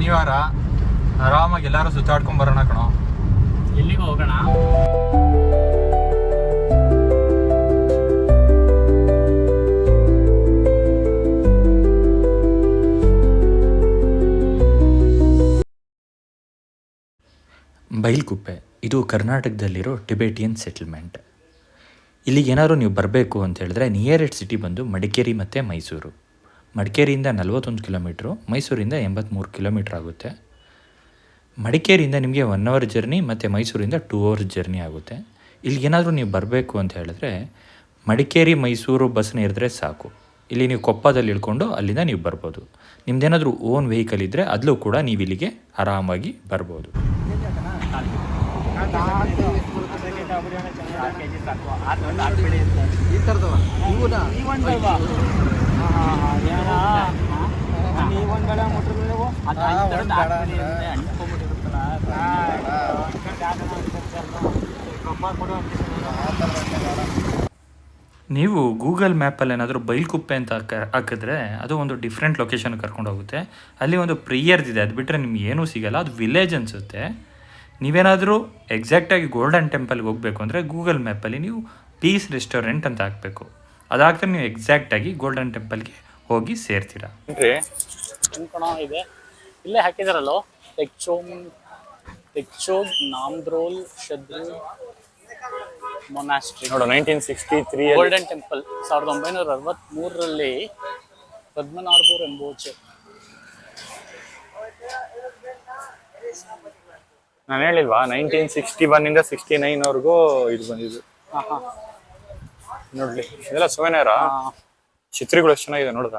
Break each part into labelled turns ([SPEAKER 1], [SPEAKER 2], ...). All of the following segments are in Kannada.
[SPEAKER 1] ಶನಿವಾರ ಆರಾಮಾಗಿ ಎಲ್ಲರೂ ಸುತ್ತಾಡ್ಕೊಂಡ್ ಬರೋಣ ಕಣೋ.
[SPEAKER 2] ಎಲ್ಲಿಗೆ ಹೋಗೋಣ?
[SPEAKER 3] ಬೈಲ್ಕುಪ್ಪೆ ಇದು ಕರ್ನಾಟಕದಲ್ಲಿರೋ ಟಿಬೇಟಿಯನ್ ಸೆಟಲ್ಮೆಂಟ್. ಇಲ್ಲಿಗೆ ಏನಾದರೂ ನೀವು ಬರಬೇಕು ಅಂತ ಹೇಳಿದ್ರೆ ನಿಯರೆಸ್ಟ್ ಸಿಟಿ ಬಂದು ಮಡಿಕೇರಿ ಮತ್ತು ಮೈಸೂರು. ಮಡಿಕೇರಿಯಿಂದ 41 ಕಿಲೋಮೀಟ್ರು, ಮೈಸೂರಿಂದ 83 ಕಿಲೋಮೀಟ್ರ್ ಆಗುತ್ತೆ. ಮಡಿಕೇರಿಯಿಂದ ನಿಮಗೆ 1 ಅವರ್ ಜರ್ನಿ ಮತ್ತು ಮೈಸೂರಿಂದ 2 ಅವರ್ಸ್ ಜರ್ನಿ ಆಗುತ್ತೆ. ಇಲ್ಲಿಗೇನಾದರೂ ನೀವು ಬರಬೇಕು ಅಂತ ಹೇಳಿದ್ರೆ ಮಡಿಕೇರಿ ಮೈಸೂರು ಬಸ್ನ ಇರಿದ್ರೆ ಸಾಕು. ಇಲ್ಲಿ ನೀವು ಕೊಪ್ಪದಲ್ಲಿ ಇಳ್ಕೊಂಡು ಅಲ್ಲಿಂದ ನೀವು ಬರ್ಬೋದು. ನಿಮ್ದೇನಾದರೂ ಓನ್ ವೆಹಿಕಲ್ ಇದ್ದರೆ ಅದಲ್ಲೂ ಕೂಡ ನೀವು ಇಲ್ಲಿಗೆ ಆರಾಮಾಗಿ ಬರ್ಬೋದು. ನೀವು ಗೂಗಲ್ ಮ್ಯಾಪಲ್ಲಿ ಏನಾದರೂ ಬೈಲ್ಕುಪ್ಪೆ ಅಂತ ಹಾಕಿದ್ರೆ ಅದು ಒಂದು ಡಿಫ್ರೆಂಟ್ ಲೊಕೇಶನ್ ಕರ್ಕೊಂಡು ಹೋಗುತ್ತೆ. ಅಲ್ಲಿ ಒಂದು ಪ್ರೇಯರ್ದಿದೆ, ಅದು ಬಿಟ್ಟರೆ ನಿಮ್ಗೆ ಏನೂ ಸಿಗೋಲ್ಲ. ಅದು ವಿಲೇಜ್ ಅನಿಸುತ್ತೆ. ನೀವೇನಾದರೂ ಎಕ್ಸಾಕ್ಟಾಗಿ ಗೋಲ್ಡನ್ ಟೆಂಪಲ್ಗೆ ಹೋಗಬೇಕು ಅಂದರೆ ಗೂಗಲ್ ಮ್ಯಾಪಲ್ಲಿ ನೀವು ಪೀಸ್ ರೆಸ್ಟೋರೆಂಟ್ ಅಂತ ಹಾಕಬೇಕು. ಅದಾಗ್ತದೆ ನೀವು ಎಕ್ಸಾಕ್ಟಾಗಿ ಗೋಲ್ಡನ್ ಟೆಂಪಲ್ಗೆ ಹೋಗಿ ಸೇರ್ತೀರಾ.
[SPEAKER 2] ಇದೆ ಇಲ್ಲೇ ಹಾಕಿದಾರಲ್ಲೋ, ಟೆಕ್ಚೋಗ್ ನಾಮ್ದ್ರೋಲ್ ಶದ್ರೂ ಮೊನಾಸ್ಟ್ರಿ
[SPEAKER 1] ನೋಡು 1963
[SPEAKER 2] ಗೋಲ್ಡನ್ ಟೆಂಪಲ್ 1963ರಲ್ಲಿ ಪದ್ಮನಾಭಪುರ ಎಂಬುಚೆ.
[SPEAKER 1] ನಾನು ಹೇಳಿಲ್ವಾ 1961 ಇಂದ 69 ಇದು ಬಂದಿದ್ದು. ನೋಡ್ಲಿ ಇದೆಲ್ಲ ಸೋವೆನೇರ ಚಿತ್ರಗಳು ಎಷ್ಟು ಚೆನ್ನಾಗಿದೆ ನೋಡ್ದ.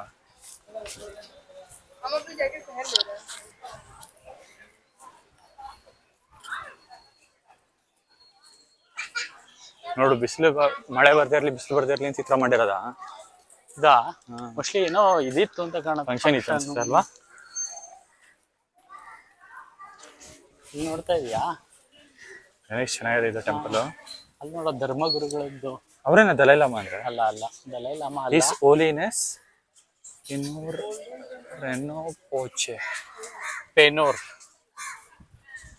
[SPEAKER 1] ನೋಡು ಬಿಸಿಲು ಮಳೆ ಬರ್ತಾ ಇರ್ಲಿ ಬಿಸಿಲು ಬರ್ತಾ ಇರ್ಲಿ ಚಿತ್ರ ಮಾಡಿರೋದ.
[SPEAKER 2] ಇದಾ ಮೋಸ್ಟ್ಲಿ ಏನೋ ಇದಿತ್ತು ಅಂತ ಕಾಣುತ್ತೆ,
[SPEAKER 1] ಫಂಕ್ಷನ್ ಇತ್ತು ಅನ್ಸುತ್ತೆ ಅಲ್ವಾ.
[SPEAKER 2] ಇಲ್ಲಿ ನೋಡ್ತಾ ಇದೀಯಾ
[SPEAKER 1] ಎಷ್ಟು ಚೆನ್ನಾಗಿದೆ ಇದು ಟೆಂಪಲ್.
[SPEAKER 2] ಅಲ್ಲಿ ನೋಡೋ ಧರ್ಮಗುರುಗಳದ್ದು.
[SPEAKER 1] ಅವರೇನ ದಲೈಲಾಮ ಅಂದ್ರೆ?
[SPEAKER 2] ಅಲ್ಲ ದಲೈಲಾಮ ಅಲ್ಲ.
[SPEAKER 1] ಹಿಸ್ ಹೋಲಿನೆಸ್ ರೆನೋ ಪೋಚೆ
[SPEAKER 2] ಪೆನೋರ್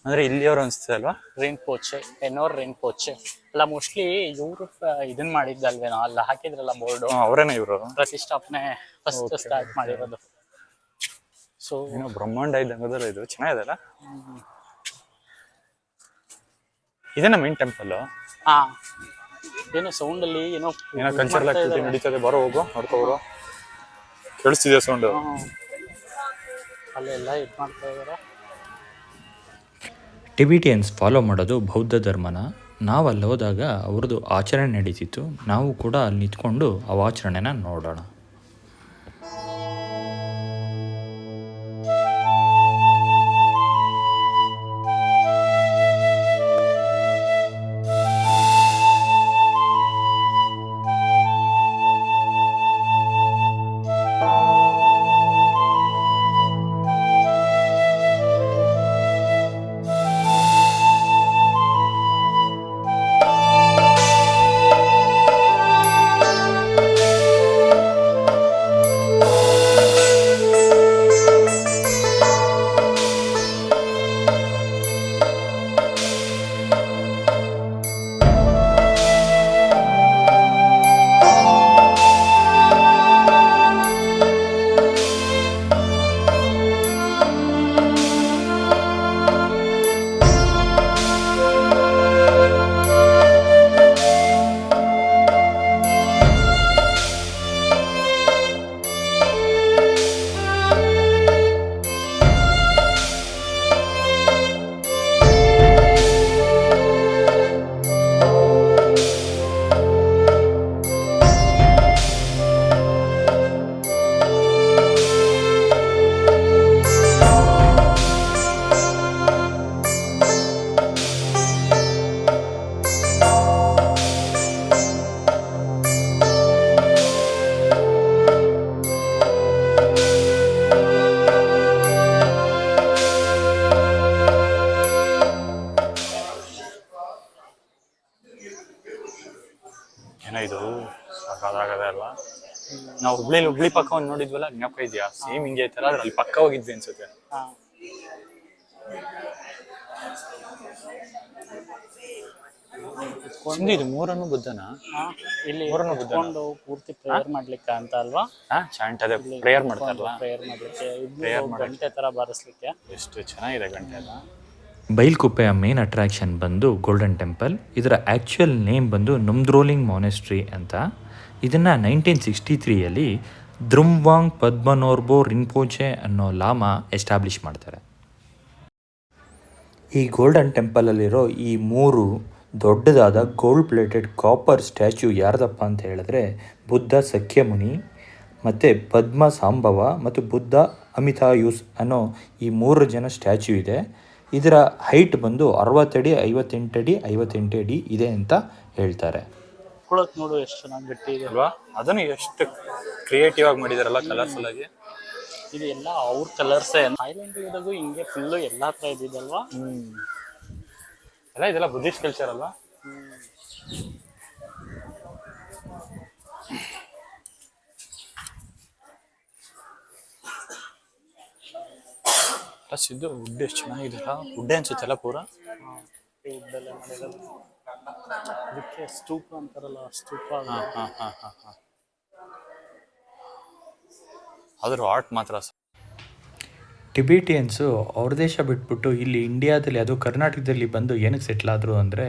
[SPEAKER 1] ಅಂದ್ರೆ ಇಲ್ಲಿಯವರು ಅನ್ಸುತ್ತೆ ಅಲ್ವಾ.
[SPEAKER 2] ಪೆನೋರ್ ರೇನ್ ಪೋಚೆ ಅಲ್ಲ, ಮೋಸ್ಟ್ಲಿ ಇವರು ಇದನ್ ಮಾಡಿದ್ದಲ್ವೇನೋ, ಅಲ್ಲ ಹಾಕಿದ್ರಲ್ಲ ಬೋರ್ಡು.
[SPEAKER 1] ಅವರೇನ ಇವರು
[SPEAKER 2] ಪ್ರತಿಷ್ಠಾಪನೆ ಫಸ್ಟ್ ಸ್ಟಾರ್ಟ್ ಮಾಡಿರೋದು. ಸೊ
[SPEAKER 1] ಏನೋ ಬ್ರಹ್ಮಾಂಡ ಇದ್ದಂಗದಲ್ಲ ಇದು, ಚೆನ್ನಾಗಿದೆ ಅಲ್ಲ. ಇದೇನ ಮೇನ್ ಟೆಂಪಲ್.
[SPEAKER 2] ಏನೋ ಸೌಂಡ್ ಅಲ್ಲಿ ಏನೋ
[SPEAKER 1] ಕಲ್ಚರಲ್ ಆಕ್ಟಿವಿಟಿ ನಡೀತದೆ. ಬರೋ ಹೋಗು ನೋಡ್ಕೋರು, ಕೇಳಿಸ್ತಿದೆ ಸೌಂಡ್.
[SPEAKER 2] ಅಲ್ಲೆಲ್ಲ ಇದು ಮಾಡ್ತಾ ಇದಾರೆ.
[SPEAKER 3] ಟಿಬಿಟಿಯನ್ಸ್ ಫಾಲೋ ಮಾಡೋದು ಬೌದ್ಧ ಧರ್ಮನ. ನಾವು ಅಲ್ಲಿ ಹೋದಾಗ ಅವ್ರದ್ದು ಆಚರಣೆ ನಡೀತಿತ್ತು. ನಾವು ಕೂಡ ಅಲ್ಲಿ ನಿಂತ್ಕೊಂಡು ಆ ಆಚರಣೆನ ನೋಡೋಣ.
[SPEAKER 1] ಏನೋ ಇದು ಸಾಕಾಗದೆ ಅಲ್ವಾ. ನಾವು ಹುಬ್ಳಿ ಪಕ್ಕ ಒಂದು ನೋಡಿದ್ವಲ್ಲ, ಜ್ಞಾಪಕ ಇದೆಯಾ? ಸೇಮ್ ಹಿಂಗೆ ಐತಲ್ಲ, ಅಲ್ಲಿ ಪಕ್ಕ ಹೋಗಿದ್ವಿ ಅನ್ಸುತ್ತೆ. ಸಿಂಧು ಇದು ಮೂರನ್ನು ಬುದ್ಧನ
[SPEAKER 2] ಇಲ್ಲಿ
[SPEAKER 1] ಮೂರನ್ನು
[SPEAKER 2] ಕುತ್ಕೊಂಡು ಪೂರ್ತಿ ಪ್ರೇಯರ್ ಮಾಡ್ಲಿಕ್ಕೆ ಅಂತ ಅಲ್ವಾ?
[SPEAKER 1] ಚಾಂಟ್ ಅದೇ ಪ್ರೇಯರ್ ಮಾಡ್ತಾರಲ್ಲ,
[SPEAKER 2] ಪ್ರೇಯರ್ ಮಾಡ್ಲಿಕ್ಕೆ ಇದು ಗಂಟೆ ತರ ಬಾರಿಸ್ಲಿಕ್ಕೆ.
[SPEAKER 1] ಎಷ್ಟು ಚೆನ್ನಾಗಿದೆ ಗಂಟೆ ಎಲ್ಲ.
[SPEAKER 3] ಬೈಲ್ಕುಪ್ಪೆಯ ಮೇನ್ ಅಟ್ರಾಕ್ಷನ್ ಬಂದು ಗೋಲ್ಡನ್ ಟೆಂಪಲ್. ಇದರ ಆ್ಯಕ್ಚುಯಲ್ ನೇಮ್ ಬಂದು ನುಮ್ದ್ರೋಲಿಂಗ್ ಮಾನೆಸ್ಟ್ರಿ ಅಂತ. ಇದನ್ನು 1963ಯಲ್ಲಿ ದ್ರುಮ್ವಾಂಗ್ ಪದ್ಮನೋರ್ಬೋ ರಿಂಪೋಚೆ ಅನ್ನೋ ಲಾಮಾ ಎಸ್ಟಾಬ್ಲಿಷ್ ಮಾಡ್ತಾರೆ. ಈ ಗೋಲ್ಡನ್ ಟೆಂಪಲಲ್ಲಿರೋ ಈ 3 ದೊಡ್ಡದಾದ ಗೋಲ್ಡ್ ಪ್ಲೇಟೆಡ್ ಕಾಪರ್ ಸ್ಟ್ಯಾಚ್ಯೂ ಯಾರ್ದಪ್ಪ ಅಂತ ಹೇಳಿದ್ರೆ ಬುದ್ಧ ಸಖ್ಯಮುನಿ ಮತ್ತು ಪದ್ಮ ಸಾಂಬವ ಮತ್ತು ಬುದ್ಧ ಅಮಿತಾಯೂಸ್ ಅನ್ನೋ ಈ 3 ಜನ ಸ್ಟ್ಯಾಚ್ಯೂ ಇದೆ. ಇದರ ಹೈಟ್ ಬಂದು 60 ಅಡಿ 58 ಅಡಿ 58 ಅಡಿ ಇದೆ ಅಂತ ಹೇಳ್ತಾರೆ.
[SPEAKER 2] ಕುಳಕ್ ನೋಡು ಎಷ್ಟು ಚೆನ್ನಾಗಿ ಗಟ್ಟಿ ಇದೆ
[SPEAKER 1] ಅಲ್ವಾ? ಅದನ್ನು ಎಷ್ಟು ಕ್ರಿಯೇಟಿವ್ ಆಗಿ ಮಾಡಿದಾರಲ್ಲ, ಕಲರ್ಫುಲ್ ಆಗಿ.
[SPEAKER 2] ಇದು ಎಲ್ಲ ಅವ್ರ ಕಲರ್ಸೇ. ಥೈಲ್ಯಾಂಡ್ ಇರೋದು ಹಿಂಗೆ ಫುಲ್ಲು ಎಲ್ಲಾ ತರ ಇದ್ದಿದ್ದಲ್ವಾ?
[SPEAKER 1] ಎಲ್ಲ ಇದೆಲ್ಲ ಬುದ್ಧಿಸ್ಟ್ ಕಲ್ಚರ್ ಅಲ್ವಾ? ಸಿದ್ದು ವುಡ್ ಎಷ್ಟು ಚೆನ್ನಾಗಿದೆಲ್ಲ. ವುಡ್ ಅನ್ಸುತ್ತಲ್ಲ ಪೂರ.
[SPEAKER 2] ವುಡ್ಡೆಲ್ಲ ಮಾಡಿರೋದು. ಅದಕ್ಕೆ ಸ್ತೂಪ ಅಂತಾರಲ್ಲ, ಸ್ತೂಪ.
[SPEAKER 1] ಆದ್ರೂ ಆರ್ಟ್ ಮಾತ್ರ.
[SPEAKER 3] ಟಿಬೇಟಿಯನ್ಸು ಅವ್ರ ದೇಶ ಬಿಟ್ಬಿಟ್ಟು ಇಲ್ಲಿ ಇಂಡಿಯಾದಲ್ಲಿ ಅದು ಕರ್ನಾಟಕದಲ್ಲಿ ಬಂದು ಏನಕ್ಕೆ ಸೆಟ್ಲ್ ಆದರು ಅಂದರೆ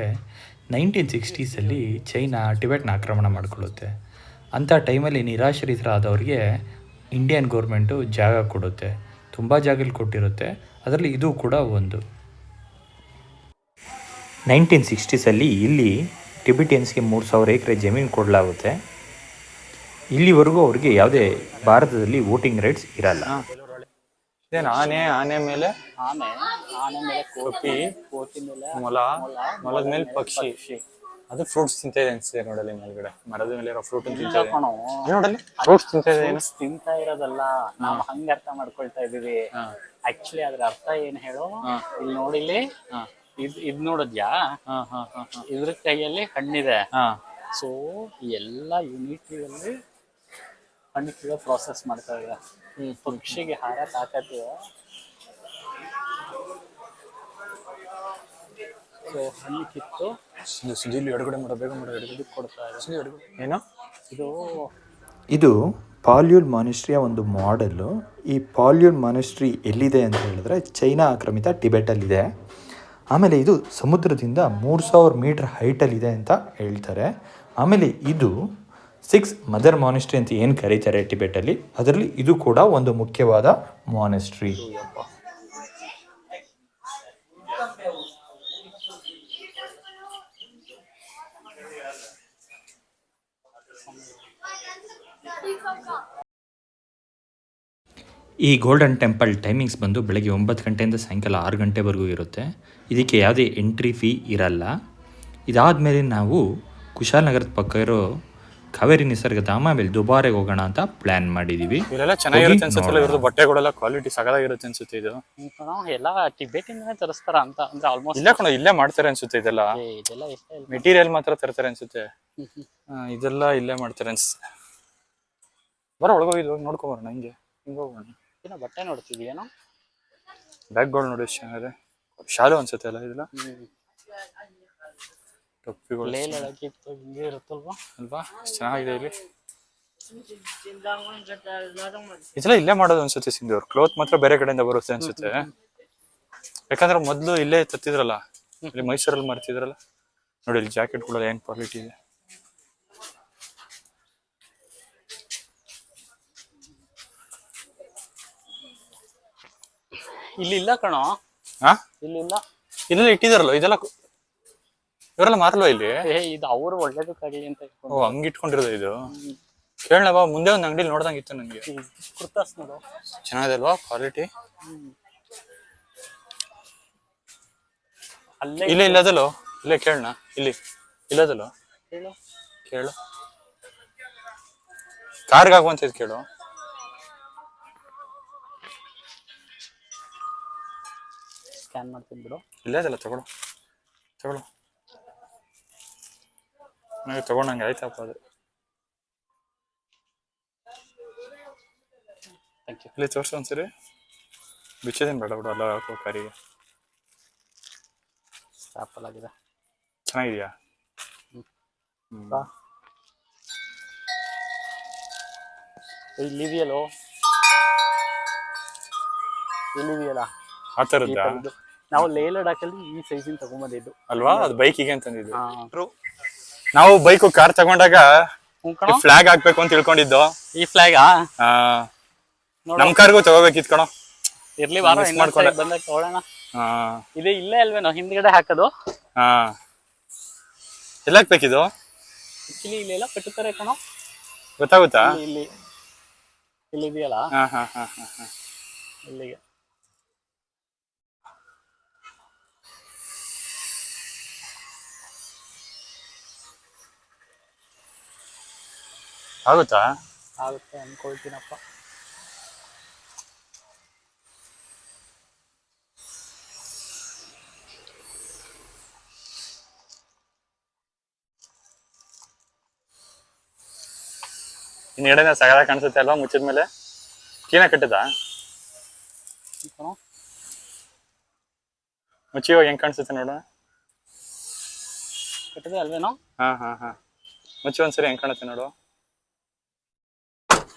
[SPEAKER 3] 1960ಸಲ್ಲಿ ಚೈನಾ ಟಿಬೆಟ್ನ ಆಕ್ರಮಣ ಮಾಡಿಕೊಳ್ಳುತ್ತೆ. ಅಂಥ ಟೈಮಲ್ಲಿ ನಿರಾಶ್ರಿತರಾದವ್ರಿಗೆ ಇಂಡಿಯನ್ ಗೌರ್ಮೆಂಟು ಜಾಗ ಕೊಡುತ್ತೆ. ತುಂಬ ಜಾಗದಲ್ಲಿ ಕೊಟ್ಟಿರುತ್ತೆ, ಅದರಲ್ಲಿ ಇದು ಕೂಡ ಒಂದು. 1960ಸಲ್ಲಿ ಇಲ್ಲಿ ಟಿಬೆಟಿಯನ್ಸ್ಗೆ 3000 ಎಕರೆ ಜಮೀನು ಕೊಡಲಾಗುತ್ತೆ. ಇಲ್ಲಿವರೆಗೂ ಅವ್ರಿಗೆ ಯಾವುದೇ ಭಾರತದಲ್ಲಿ ವೋಟಿಂಗ್ ರೈಟ್ಸ್ ಇರಲ್ಲ.
[SPEAKER 1] ಇದೇನು ಆನೆ ಮೇಲೆ
[SPEAKER 2] ಆನೆ ಮೇಲೆ ಕೋತಿ ಮೇಲೆ
[SPEAKER 1] ಮೊಲದ ಮೇಲೆ ಪಕ್ಷಿ. ಅದು ಫ್ರೂಟ್ಸ್ ತಿಂತಾ ಇದೆ ಅನ್ಸುತ್ತೆ ನೋಡಲ್ಲಿ ಮೇಲ್ಗಡೆ. ಮರದ ಮೇಲೆ ಇರೋ ಫ್ರೂಟ್ ತಿಂತಾ ಇದೆ ನೋಡಲ್ಲಿ. ಫ್ರೂಟ್ಸ್ ತಿಂತಾ ಇದೆ.
[SPEAKER 2] ತಿಂತಾ ಇರೋದಲ್ಲ, ನಾವು ಹಂಗ ಅರ್ಥ ಮಾಡ್ಕೊಳ್ತಾ ಇದೀವಿ. ಆಕ್ಚುಲಿ ಅದ್ರ ಅರ್ಥ ಏನ್ ಹೇಳು, ಇಲ್ಲಿ ನೋಡಿಲ್ಲಿ ಇದ್ ನೋಡಿದ್ಯಾ, ಇದ್ರ ಕೈಯಲ್ಲಿ ಹಣ್ಣಿದೆ. ಸೊ ಎಲ್ಲ ಯೂನಿಟಿಯಲ್ಲಿ ಹಣ್ಣು ಕೀಳೋ ಪ್ರಾಸೆಸ್ ಮಾಡ್ತಾ ಇದೆ. ಪಕ್ಷಿಗೆ ಹಾರ ತಾಕತ್ತು. ಸೊ ಹಣ್ಣು ಕಿತ್ತು
[SPEAKER 1] ಸುದ್ದಿಲಿ ಎಡಗಡೆ ಮಾಡೋ, ಬೇಗ ಮಾಡೋ, ಎಡಗಡೆ
[SPEAKER 2] ಕೊಡ್ತಾ ಇದೆ.
[SPEAKER 1] ಏನೋ
[SPEAKER 3] ಇದು ಪಾಲ್ಯೂಲ್ ಮಾನೆಸ್ಟ್ರಿಯ ಒಂದು ಮಾಡೆಲ್ಲು. ಈ ಪಾಲ್ಯೂಲ್ ಮಾನೆಸ್ಟ್ರಿ ಎಲ್ಲಿದೆ ಅಂತ ಹೇಳಿದ್ರೆ ಚೈನಾ ಆಕ್ರಮಿತ ಟಿಬೆಟಲ್ಲಿದೆ. ಆಮೇಲೆ ಇದು ಸಮುದ್ರದಿಂದ 3000 ಮೀಟರ್ ಹೈಟಲ್ಲಿದೆ ಅಂತ ಹೇಳ್ತಾರೆ. ಆಮೇಲೆ ಇದು 6 ಮದರ್ ಮಾನೆಸ್ಟ್ರಿ ಅಂತ ಏನು ಕರೀತಾರೆ ಟಿಬೆಟಲ್ಲಿ, ಅದರಲ್ಲಿ ಇದು ಕೂಡ ಒಂದು ಮುಖ್ಯವಾದ ಮಾನೆಸ್ಟ್ರಿ. ಈ ಗೋಲ್ಡನ್ ಟೆಂಪಲ್ ಟೈಮಿಂಗ್ಸ್ ಬಂದು ಬೆಳಗ್ಗೆ 9 ಗಂಟೆಯಿಂದ ಸಾಯಂಕಾಲ 6 ಗಂಟೆವರೆಗೂ ಇರುತ್ತೆ. ಇದಕ್ಕೆ ಯಾವುದೇ ಎಂಟ್ರಿ ಫೀ ಇರಲ್ಲ. ಇದಾದಮೇಲೆ ನಾವು ಕುಶಾಲನಗರದ ಪಕ್ಕ ಇರೋ ಕಾವೇರಿ ನಿಸರ್ಗಧಾಮ, ಆಮೇಲೆ ದುಬಾರೆಗೆ ಹೋಗೋಣ ಅಂತ ಪ್ಲಾನ್ ಮಾಡಿದೀವಿ.
[SPEAKER 1] ಇವೆಲ್ಲ ಚೆನ್ನಾಗಿರುತ್ತೆ ಅನ್ಸುತ್ತೆ. ಇವ್ರದ್ದು ಬಟ್ಟೆಗಳೆಲ್ಲ ಕ್ವಾಲಿಟಿ ಸಗದಾಗಿರುತ್ತೆ ಅನ್ಸುತ್ತೆ. ಇದು
[SPEAKER 2] ಎಲ್ಲ ಟಿಬೆಟಿಂದನೇ ತರಿಸ್ತಾರ ಅಂತ ಅಂದ್ರೆ ಆಲ್ಮೋಸ್ಟ್
[SPEAKER 1] ಇಲ್ಲ ಕಣ, ಇಲ್ಲೇ ಮಾಡ್ತಾರೆ ಅನ್ಸುತ್ತೆ. ಇದೆಲ್ಲ ಮೆಟೀರಿಯಲ್ ಮಾತ್ರ ತರ್ತಾರೆ ಅನ್ಸುತ್ತೆ. ಇದೆಲ್ಲ ಇಲ್ಲೇ ಮಾಡ್ತಾರೆ ಅನ್ಸುತ್ತೆ. ಬರೋ ಒಳಗೋಗಿದ್ವು ನೋಡ್ಕೊಂಬರೋಣ. ಹಿಂಗೆ ಹೋಗೋಣ.
[SPEAKER 2] ಏನೋ ಬಟ್ಟೆ ನೋಡ್ತಿದ್ಯೇನೋ,
[SPEAKER 1] ಬ್ಯಾಗ್ಗಳು ನೋಡಿ ಎಷ್ಟು ಚೆನ್ನಾಗಿದೆ. ಶಾಲು ಅನ್ಸುತ್ತೆ ಅಲ್ಲ ಇದೆಲ್ಲ. ಟೊಪ್ಪಿಗಳು
[SPEAKER 2] ಹಿಂಗೆ ಇರುತ್ತಲ್ವಾ
[SPEAKER 1] ಅಲ್ವಾ, ಚೆನ್ನಾಗಿದೆ. ಇಲ್ಲಿ ಇದೆಲ್ಲ ಇಲ್ಲೇ ಮಾಡೋದು ಅನ್ಸುತ್ತೆ ಸಿಂಧು. ಅವ್ರು ಕ್ಲೋತ್ ಮಾತ್ರ ಬೇರೆ ಕಡೆಯಿಂದ ಬರುತ್ತೆ ಅನ್ಸುತ್ತೆ. ಯಾಕಂದ್ರೆ ಮೊದ್ಲು ಇಲ್ಲೇ ತತ್ತಿದ್ರಲ್ಲ, ಇಲ್ಲಿ ಮೈಸೂರಲ್ಲಿ ಮಾಡ್ತಿದ್ರಲ್ಲ. ನೋಡಿ ಇಲ್ಲಿ ಜಾಕೆಟ್ಗಳೆಲ್ಲ ಏನ್ ಕ್ವಾಲಿಟಿ ಇದೆ.
[SPEAKER 2] ಇಲ್ಲಿ ಇಲ್ಲ ಕಣೋ. ಇಲ್ಲಿಲ್ಲ,
[SPEAKER 1] ಇದೆಲ್ಲ ಇಟ್ಟಿದಾರಲ್ಲ. ಇದೆಲ್ಲ ಇವರೆಲ್ಲ ಮಾರಲ್ವಾ ಇಲ್ಲಿ?
[SPEAKER 2] ಇದು ಅವ್ರು ಒಳ್ಳೇದಕ್ಕಾಗಲಿ ಅಂತ.
[SPEAKER 1] ಓ, ಹಂಗ್ ಇಟ್ಕೊಂಡಿರೋದು ಇದು. ಕೇಳಣ ಬಾ, ಮುಂದೆ ಒಂದು ಅಂಗಡಿಲಿ ನೋಡ್ದಂಗಿತ್ತು ನಂಗೆ.
[SPEAKER 2] ಕುರ್ತಾಸ್ ನೋಡು,
[SPEAKER 1] ಚೆನ್ನಾಗಿದೆ ಅಲ್ವಾ ಕ್ವಾಲಿಟಿ.
[SPEAKER 2] ಅಲ್ಲೇ
[SPEAKER 1] ಇಲ್ಲೇ ಇಲ್ಲದಲ್ಲೋ, ಇಲ್ಲೇ ಕೇಳಣ. ಇಲ್ಲಿ ಇಲ್ಲದಲ್ಲೋ ಕೇಳು. ಕಾರ್ಗೆ ಆಗುವಂತದ್ದು ಕೇಳು.
[SPEAKER 2] ಸ್ಕ್ಯಾನ್ ಮಾಡ್ತೀನಿ ಬಿಡು.
[SPEAKER 1] ಇಲ್ಲದಲ್ಲ, ತಗೊಳು. ನನಗೆ ತಗೊಂಡಂಗೆ ಆಯ್ತಪ್ಪ ಅದು. ಇಲ್ಲಿ ತೋರಿಸು ಒಂದ್ಸರಿ. ಬಿಚ್ಚೋದೇನು ಬೇಡ ಬಿಡು, ಅಲ್ಲ ಹಾಕೋ ಕಾರಿಗೆ.
[SPEAKER 2] ಸ್ಯಾಪಲ್ ಆಗಿದೆ.
[SPEAKER 1] ಚೆನ್ನಾಗಿದ್ಯಾ?
[SPEAKER 2] ಬಾ. ಇಲ್ಲಿದೆಯಲ್ಲೋ, ಇಲ್ಲಿದೆಯಲ್ಲ
[SPEAKER 1] ಆ
[SPEAKER 2] ಈ
[SPEAKER 1] ಥರದ್ದಾ?
[SPEAKER 2] ಥರದ್ದು. ನಾವು ಲೇಹ ಲಡಾಖಲ್ಲಿ ಈ ಸೈಜಿನ ತಗೊಂಬಂದಿದ್ದು
[SPEAKER 1] ಅಲ್ವಾ? ಅದು ಬೈಕಿಗೆ ಅಂತಂದಿದ್ದು.
[SPEAKER 2] ಹಾ.
[SPEAKER 1] ನಾವು ಬೈಕು ಕಾರ್ ತಗೊಂಡಾಗ
[SPEAKER 2] ಹ್ಞೂ ಕಣೋ.
[SPEAKER 1] ಫ್ಲಾಗ್ ಹಾಕ್ಬೇಕು ಅಂತ ತಿಳ್ಕೊಂಡಿದ್ದು.
[SPEAKER 2] ಈ ಫ್ಲಾಗಾ
[SPEAKER 1] ಆ, ನಮ್ ಕಾರ್ಗೂ ತಗೋಬೇಕಿತ್ತು ಕಣೋ.
[SPEAKER 2] ಇರ್ಲಿ ಬಾರೋ,
[SPEAKER 1] miss
[SPEAKER 2] ಇನ್ನೊಂದ್
[SPEAKER 1] ಮಾಡ್ಕೊಂಡೆ.
[SPEAKER 2] ಸರಿ ಬಂದಾಗ ತಗೊಳ್ಳೋಣ.
[SPEAKER 1] ಹಾ
[SPEAKER 2] ಇದೇ ಇಲ್ಲೇ ಅಲ್ವೇನೋ ಹಿಂದ್ಗಡೆ ಹಾಕೋದು.
[SPEAKER 1] ಹಾ, ಎಲ್ಲ ಹಾಕ್ಬೇಕಿದು?
[SPEAKER 2] ಆಕ್ಚುಲಿ ಇಲ್ಲೆಲ್ಲ ಕಟ್ಟುತ್ತಾರೆ ಕಣೋ.
[SPEAKER 1] ಗೊತ್ತಾಗುತ್ತಾ?
[SPEAKER 2] ಇಲ್ಲಿ ಇದೆಯಲ್ಲ,
[SPEAKER 1] ಹಾ ಹಾ ಹಾ ಹಾ ಹಾ.
[SPEAKER 2] ಇಲ್ಲಿಗೆ.
[SPEAKER 1] ಆಗುತ್ತಾ?
[SPEAKER 2] ಆಗುತ್ತೆ ಅನ್ಕೊಳ್ತೀನಪ್ಪ.
[SPEAKER 1] ಇನ್ನು ಎಡೆನ ಸಗದ ಕಾಣಿಸುತ್ತೆ ಅಲ್ವಾ ಮುಚ್ಚಿದ ಮೇಲೆ? ಕ್ಲೀನ ಕಟ್ಟದಾ?
[SPEAKER 2] ಕಣೋ,
[SPEAKER 1] ಮುಚ್ಚಿ ಇವಾಗ ಹೆಂಗ್ ಕಾಣಿಸುತ್ತೆ ನೋಡೋಣ.
[SPEAKER 2] ಕಟ್ಟಿದೆ ಅಲ್ವೇನೋ?
[SPEAKER 1] ಹಾ ಹಾ ಹಾ, ಮುಚ್ಚಿ ಒಂದ್ಸರಿ ಹೆಂಗ್ ಕಾಣುತ್ತೆ ನೋಡು.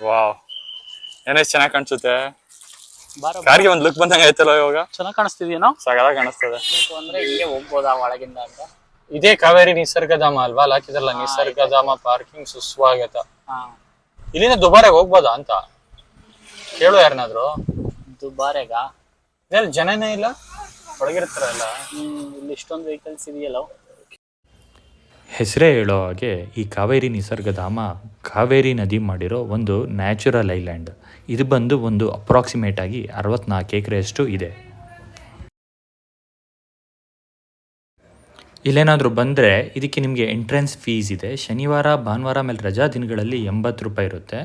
[SPEAKER 1] ವಾವ್, ಏನೋ ಚೆನ್ನಾಗಿ ಕಾಣಿಸುತ್ತೆ.
[SPEAKER 2] ಬಾರೋ,
[SPEAKER 1] ಕಾರ್ಗೆ ಒಂದ್ ಲುಕ್ ಬಂದಂಗ ಆಯ್ತಲ್ಲ ಇವಾಗ.
[SPEAKER 2] ಚೆನ್ನಾಗಿ ಕಾಣಿಸ್ತಿದ್ಯೇನೋ?
[SPEAKER 1] ಸಗದ ಕಾಣಿಸ್ತದೆ.
[SPEAKER 2] ಅಂದ್ರೆ ಹಿಂಗೆ ಹೋಗ್ಬೋದಾ ಒಳಗಿಂದ ಅಂತ.
[SPEAKER 1] ಇದೇ ಕಾವೇರಿ ನಿಸರ್ಗಧಾಮ ಅಲ್ವಾ? ಅಲ್ಲಿ ಹಾಕಿದ್ರಲ್ಲ ನಿಸರ್ಗಧಾಮ ಪಾರ್ಕಿಂಗ್ ಸುಸ್ವಾಗತ.
[SPEAKER 2] ಹಾ,
[SPEAKER 1] ಇಲ್ಲಿಂದ ದುಬಾರೆಗೆ ಹೋಗ್ಬೋದಾ ಅಂತ ಕೇಳು ಯಾರನ್ನಾದ್ರು.
[SPEAKER 2] ದುಬಾರೆಗ?
[SPEAKER 1] ಇದ್ರಲ್ಲಿ ಜನನೇ ಇಲ್ಲ, ಒಳಗಿರ್ತಾರಲ್ಲ.
[SPEAKER 2] ಇಲ್ಲಿ ಇಷ್ಟೊಂದು ವೆಹಿಕಲ್ಸ್ ಇದೆಯಲ್ಲ.
[SPEAKER 3] ಹೆಸರೇ ಹೇಳೋ ಹಾಗೆ ಈ ಕಾವೇರಿ ನಿಸರ್ಗಧಾಮ ಕಾವೇರಿ ನದಿ ಮಾಡಿರೋ ಒಂದು ನ್ಯಾಚುರಲ್ ಐಲ್ಯಾಂಡ್. ಇದು ಬಂದು ಒಂದು ಅಪ್ರಾಕ್ಸಿಮೇಟ್ ಆಗಿ 64 ಎಕರೆಯಷ್ಟು ಇದೆ. ಇಲ್ಲೇನಾದರೂ ಬಂದರೆ ಇದಕ್ಕೆ ನಿಮಗೆ ಎಂಟ್ರೆನ್ಸ್ ಫೀಸ್ ಇದೆ. ಶನಿವಾರ ಭಾನುವಾರ ಆಮೇಲೆ ರಜಾ ದಿನಗಳಲ್ಲಿ 80 ರೂಪಾಯಿ ಇರುತ್ತೆ,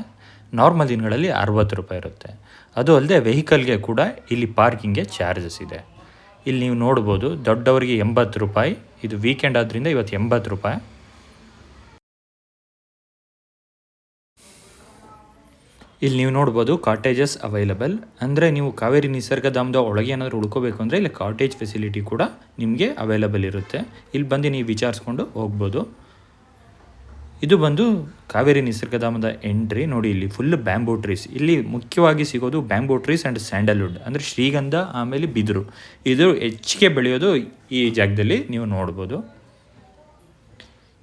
[SPEAKER 3] ನಾರ್ಮಲ್ ದಿನಗಳಲ್ಲಿ 60 ರೂಪಾಯಿ ಇರುತ್ತೆ. ಅದು ಅಲ್ಲದೆ ವೆಹಿಕಲ್ಗೆ ಕೂಡ ಇಲ್ಲಿ ಪಾರ್ಕಿಂಗ್ಗೆ ಚಾರ್ಜಸ್ ಇದೆ. ಇಲ್ಲಿ ನೀವು ನೋಡ್ಬೋದು, ದೊಡ್ಡವರಿಗೆ 80 ರೂಪಾಯಿ, ಇದು ವೀಕೆಂಡ್ ಆದ್ದರಿಂದ ಇವತ್ತು 80 ರೂಪಾಯಿ. ಇಲ್ಲಿ ನೀವು ನೋಡ್ಬೋದು ಕಾಟೇಜಸ್ ಅವೈಲಬಲ್. ಅಂದರೆ ನೀವು ಕಾವೇರಿ ನಿಸರ್ಗಧಾಮದ ಒಳಗೆ ಏನಾದರೂ ಉಳ್ಕೋಬೇಕು ಅಂದರೆ ಇಲ್ಲಿ ಕಾಟೇಜ್ ಫೆಸಿಲಿಟಿ ಕೂಡ ನಿಮಗೆ ಅವೈಲಬಲ್ ಇರುತ್ತೆ. ಇಲ್ಲಿ ಬಂದು ನೀವು ವಿಚಾರಿಸ್ಕೊಂಡು ಹೋಗ್ಬೋದು. ಇದು ಬಂದು ಕಾವೇರಿ ನಿಸರ್ಗಧಾಮದ ಎಂಟ್ರಿ. ನೋಡಿ, ಇಲ್ಲಿ ಫುಲ್ ಬ್ಯಾಂಬೂ ಟ್ರೀಸ್. ಇಲ್ಲಿ ಮುಖ್ಯವಾಗಿ ಸಿಗೋದು ಬ್ಯಾಂಬೂ ಟ್ರೀಸ್ ಆ್ಯಂಡ್ ಸ್ಯಾಂಡಲ್ವುಡ್, ಅಂದರೆ ಶ್ರೀಗಂಧ ಆಮೇಲೆ ಬಿದಿರು. ಇದು ಹೆಚ್ಚಿಗೆ ಬೆಳೆಯೋದು ಈ ಜಾಗದಲ್ಲಿ ನೀವು ನೋಡ್ಬೋದು.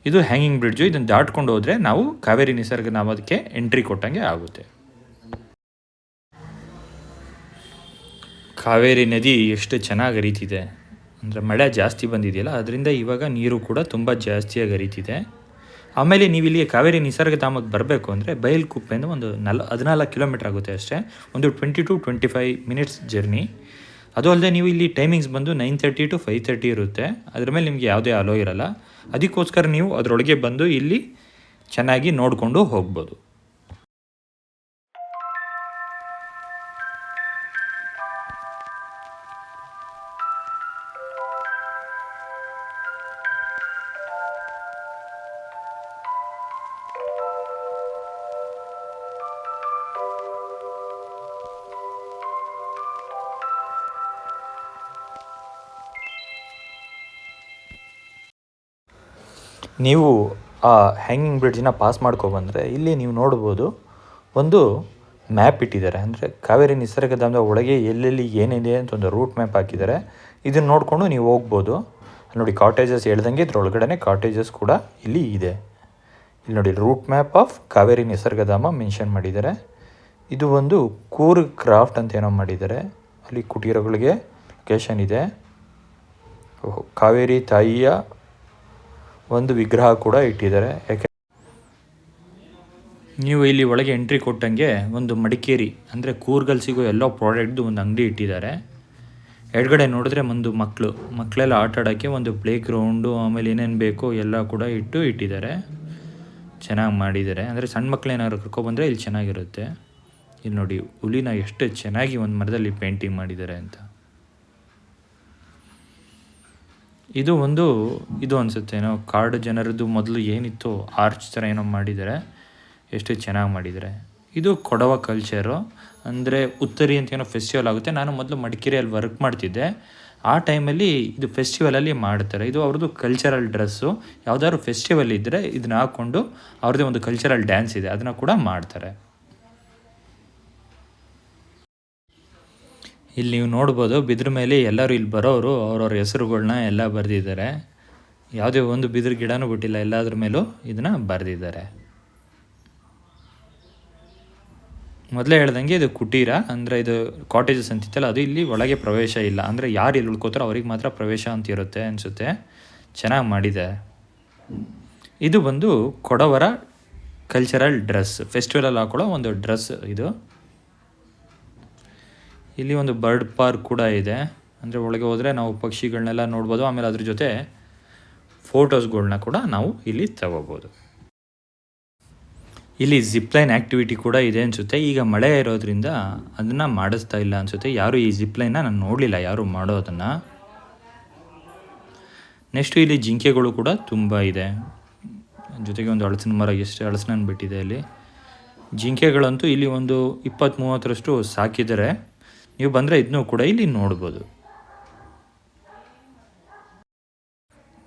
[SPEAKER 3] ಇದು ಹ್ಯಾಂಗಿಂಗ್ ಬ್ರಿಡ್ಜು. ಇದನ್ನು ದಾಟ್ಕೊಂಡು ಹೋದರೆ ನಾವು ಕಾವೇರಿ ನಿಸರ್ಗಧಾಮಕ್ಕೆ ಎಂಟ್ರಿ ಕೊಟ್ಟಂಗೆ ಆಗುತ್ತೆ. ಕಾವೇರಿ ನದಿ ಎಷ್ಟು ಚೆನ್ನಾಗಿ ಹರಿತಿದೆ ಅಂದರೆ, ಮಳೆ ಜಾಸ್ತಿ ಬಂದಿದೆಯಲ್ಲ ಅದರಿಂದ ಇವಾಗ ನೀರು ಕೂಡ ತುಂಬ ಜಾಸ್ತಿಯಾಗಿ ಹರಿತಿದೆ. ಆಮೇಲೆ ನೀವು ಇಲ್ಲಿ ಕಾವೇರಿ ನಿಸರ್ಗಧಾಮಕ್ಕೆ ಬರಬೇಕು ಅಂದರೆ ಬೈಲ್ಕುಪ್ಪೆಯಿಂದ ಒಂದು 14 ಕಿಲೋಮೀಟ್ರ್ ಆಗುತ್ತೆ ಅಷ್ಟೇ. ಒಂದು 20 to 25 ಮಿನಿಟ್ಸ್ ಜರ್ನಿ. ಅದು ಅಲ್ಲದೆ ನೀವು ಇಲ್ಲಿ ಟೈಮಿಂಗ್ಸ್ ಬಂದು 9:30 to 5:30 ಇರುತ್ತೆ. ಅದ್ರ ಮೇಲೆ ನಿಮಗೆ ಯಾವುದೇ ಅಲೋ ಇರಲ್ಲ. ಅದಕ್ಕೋಸ್ಕರ ನೀವು ಅದರೊಳಗೆ ಬಂದು ಇಲ್ಲಿ ಚೆನ್ನಾಗಿ ನೋಡಿಕೊಂಡು ಹೋಗ್ಬೋದು. ನೀವು ಆ ಹ್ಯಾಂಗಿಂಗ್ ಬ್ರಿಡ್ಜನ್ನ ಪಾಸ್ ಮಾಡ್ಕೊಬಂದರೆ ಇಲ್ಲಿ ನೀವು ನೋಡ್ಬೋದು, ಒಂದು ಮ್ಯಾಪ್ ಇಟ್ಟಿದ್ದಾರೆ. ಅಂದರೆ ಕಾವೇರಿ ನಿಸರ್ಗಧಾಮದ ಒಳಗೆ ಎಲ್ಲೆಲ್ಲಿ ಏನಿದೆ ಅಂತ ಒಂದು ರೂಟ್ ಮ್ಯಾಪ್ ಹಾಕಿದ್ದಾರೆ. ಇದನ್ನು ನೋಡಿಕೊಂಡು ನೀವು ಹೋಗ್ಬೋದು. ನೋಡಿ, ಕಾಟೇಜಸ್ ಹೇಳ್ದಂಗೆ ಇದ್ರೊಳಗಡೆ ಕಾಟೇಜಸ್ ಕೂಡ ಇಲ್ಲಿ ಇದೆ. ಇಲ್ಲಿ ನೋಡಿ, route map of Kaveri Nisargadhama mention ಮಾಡಿದ್ದಾರೆ. ಇದು ಒಂದು ಕೂರ್ಗ್ ಕ್ರಾಫ್ಟ್ ಅಂತ ಏನೋ ಮಾಡಿದ್ದಾರೆ. ಅಲ್ಲಿ ಕುಟೀರಗಳಿಗೆ ಲೊಕೇಶನ್ ಇದೆ. ಕಾವೇರಿ ತಾಯಿಯ ಒಂದು ವಿಗ್ರಹ ಕೂಡ ಇಟ್ಟಿದ್ದಾರೆ. ಯಾಕೆ ನೀವು ಇಲ್ಲಿ ಒಳಗೆ ಎಂಟ್ರಿ ಕೊಟ್ಟಂಗೆ ಒಂದು ಮಡಿಕೇರಿ ಅಂದರೆ ಕೂರ್ಗಲ್ಲಿ ಸಿಗೋ ಎಲ್ಲ ಪ್ರಾಡಕ್ಟ್ದು ಒಂದು ಅಂಗಡಿ ಇಟ್ಟಿದ್ದಾರೆ. ಎಡಗಡೆ ನೋಡಿದ್ರೆ ಒಂದು ಮಕ್ಕಳೆಲ್ಲ ಆಟ ಆಡೋಕ್ಕೆ ಒಂದು ಪ್ಲೇ ಗ್ರೌಂಡು, ಆಮೇಲೆ ಏನೇನು ಬೇಕೋ ಎಲ್ಲ ಕೂಡ ಇಟ್ಟಿದ್ದಾರೆ. ಚೆನ್ನಾಗಿ ಮಾಡಿದ್ದಾರೆ. ಅಂದರೆ ಸಣ್ಣ ಮಕ್ಕಳೇನಾದ್ರು ಕರ್ಕೊಬಂದರೆ ಇಲ್ಲಿ ಚೆನ್ನಾಗಿರುತ್ತೆ. ಇಲ್ಲಿ ನೋಡಿ, ಹುಲಿನ ಎಷ್ಟು ಚೆನ್ನಾಗಿ ಒಂದು ಮರದಲ್ಲಿ ಪೇಂಟಿಂಗ್ ಮಾಡಿದ್ದಾರೆ ಅಂತ. ಇದು ಅನಿಸುತ್ತೆ ಏನೋ ಕಾಡು ಜನರದ್ದು ಮೊದಲು ಏನಿತ್ತು ಆರ್ಚ್ ಥರ ಏನೋ ಮಾಡಿದ್ದಾರೆ. ಎಷ್ಟು ಚೆನ್ನಾಗಿ ಮಾಡಿದ್ದಾರೆ. ಇದು ಕೊಡವ ಕಲ್ಚರು, ಅಂದರೆ ಉತ್ತರಿ ಅಂತ ಏನೋ ಫೆಸ್ಟಿವಲ್ ಆಗುತ್ತೆ. ನಾನು ಮೊದಲು ಮಡಿಕೇರಿಯಲ್ಲಿ ವರ್ಕ್ ಮಾಡ್ತಿದ್ದೆ. ಆ ಟೈಮಲ್ಲಿ ಇದು ಫೆಸ್ಟಿವಲಲ್ಲಿ ಮಾಡ್ತಾರೆ. ಇದು ಅವ್ರದ್ದು ಕಲ್ಚರಲ್ ಡ್ರೆಸ್ಸು. ಯಾವುದಾದ್ರು ಫೆಸ್ಟಿವಲ್ ಇದ್ದರೆ ಇದನ್ನ ಹಾಕ್ಕೊಂಡು ಅವ್ರದ್ದೇ ಒಂದು ಕಲ್ಚರಲ್ ಡ್ಯಾನ್ಸ್ ಇದೆ, ಅದನ್ನು ಕೂಡ ಮಾಡ್ತಾರೆ. ಇಲ್ಲಿ ನೀವು ನೋಡ್ಬೋದು ಬಿದ್ರ ಮೇಲೆ ಎಲ್ಲರೂ ಇಲ್ಲಿ ಬರೋರು ಅವ್ರವ್ರ ಹೆಸರುಗಳ್ನ ಎಲ್ಲ ಬರೆದಿದ್ದಾರೆ. ಯಾವುದೇ ಒಂದು ಬಿದ್ರ ಗಿಡನೂ ಬಿಟ್ಟಿಲ್ಲ, ಎಲ್ಲದ್ರ ಮೇಲೂ ಇದನ್ನು ಬರೆದಿದ್ದಾರೆ. ಮೊದಲೇ ಹೇಳ್ದಂಗೆ ಇದು ಕುಟೀರ, ಅಂದರೆ ಇದು ಕಾಟೇಜಸ್ ಅಂತಿತ್ತಲ್ಲ, ಅದು ಇಲ್ಲಿ ಒಳಗೆ ಪ್ರವೇಶ ಇಲ್ಲ. ಅಂದರೆ ಯಾರು ಇಲ್ಲಿ ಉಳ್ಕೋತಾರೋ ಅವ್ರಿಗೆ ಮಾತ್ರ ಪ್ರವೇಶ ಅಂತ ಇರುತ್ತೆ ಅನಿಸುತ್ತೆ. ಚೆನ್ನಾಗಿ ಮಾಡಿದೆ. ಇದು ಬಂದು ಕೊಡವರ ಕಲ್ಚರಲ್ ಡ್ರೆಸ್, ಫೆಸ್ಟಿವಲಲ್ಲಿ ಹಾಕೊಳ್ಳೋ ಒಂದು ಡ್ರೆಸ್ ಇದು. ಇಲ್ಲಿ ಒಂದು ಬರ್ಡ್ ಪಾರ್ಕ್ ಕೂಡ ಇದೆ. ಅಂದರೆ ಒಳಗೆ ಹೋದರೆ ನಾವು ಪಕ್ಷಿಗಳನ್ನೆಲ್ಲ ನೋಡ್ಬೋದು. ಆಮೇಲೆ ಅದ್ರ ಜೊತೆ ಫೋಟೋಸ್ಗಳ್ನ ಕೂಡ ನಾವು ಇಲ್ಲಿ ತಗೋಬೋದು. ಇಲ್ಲಿ ಜಿಪ್ಲೈನ್ ಆ್ಯಕ್ಟಿವಿಟಿ ಕೂಡ ಇದೆ ಅನಿಸುತ್ತೆ. ಈಗ ಮಳೆ ಇರೋದ್ರಿಂದ ಅದನ್ನು ಮಾಡಿಸ್ತಾ ಇಲ್ಲ ಅನಿಸುತ್ತೆ. ಯಾರು ಈ ಜಿಪ್ಲೈನ್ನ ನಾನು ನೋಡಲಿಲ್ಲ ಯಾರು ಮಾಡೋದನ್ನು. ನೆಕ್ಸ್ಟು ಇಲ್ಲಿ ಜಿಂಕೆಗಳು ಕೂಡ ತುಂಬ ಇದೆ. ಜೊತೆಗೆ ಒಂದು ಹಲಸಿನ ಮರ, ಎಷ್ಟು ಹಲಸಿನ ಬಿಟ್ಟಿದೆ ಇಲ್ಲಿ. ಜಿಂಕೆಗಳಂತೂ ಇಲ್ಲಿ ಒಂದು 20-30ರಷ್ಟು ಸಾಕಿದ್ದಾರೆ. ನೀವು ಬಂದರೆ ಇದನ್ನೂ ಕೂಡ ಇಲ್ಲಿ ನೋಡ್ಬೋದು.